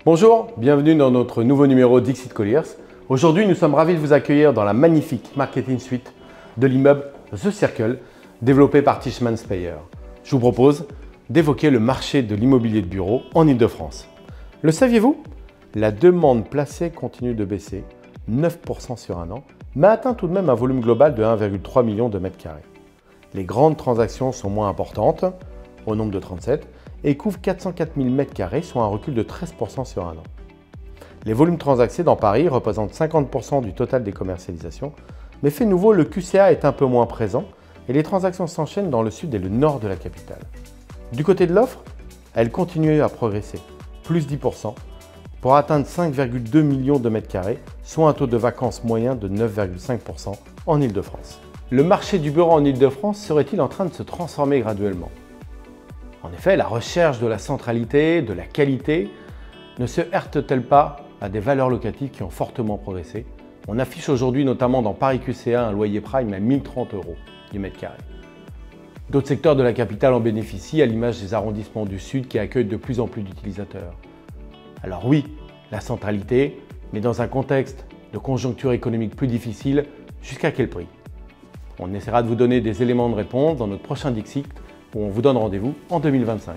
Bonjour, bienvenue dans notre nouveau numéro Dixit Colliers. Aujourd'hui, nous sommes ravis de vous accueillir dans la magnifique marketing suite de l'immeuble The Circle, développé par Tishman Speyer. Je vous propose d'évoquer le marché de l'immobilier de bureau en Île-de-France. Le saviez-vous? La demande placée continue de baisser, 9% sur un an, mais atteint tout de même un volume global de 1,3 million de mètres carrés. Les grandes transactions sont moins importantes, au nombre de 37, et couvrent 404 000 mètres carrés, soit un recul de 13% sur un an. Les volumes transactés dans Paris représentent 50% du total des commercialisations, mais fait nouveau, le QCA est un peu moins présent et les transactions s'enchaînent dans le sud et le nord de la capitale. Du côté de l'offre, elle continue à progresser, plus 10%, pour atteindre 5,2 millions de mètres carrés, soit un taux de vacances moyen de 9,5% en Île-de-France. Le marché du bureau en Île-de-France serait-il en train de se transformer graduellement? En effet, la recherche de la centralité, de la qualité, ne se heurte-t-elle pas à des valeurs locatives qui ont fortement progressé? On affiche aujourd'hui notamment dans Paris QCA un loyer prime à 1030 € du mètre carré. D'autres secteurs de la capitale en bénéficient, à l'image des arrondissements du Sud qui accueillent de plus en plus d'utilisateurs. Alors oui, la centralité, mais dans un contexte de conjoncture économique plus difficile, jusqu'à quel prix? On essaiera de vous donner des éléments de réponse dans notre prochain Dixit, où on vous donne rendez-vous en 2025.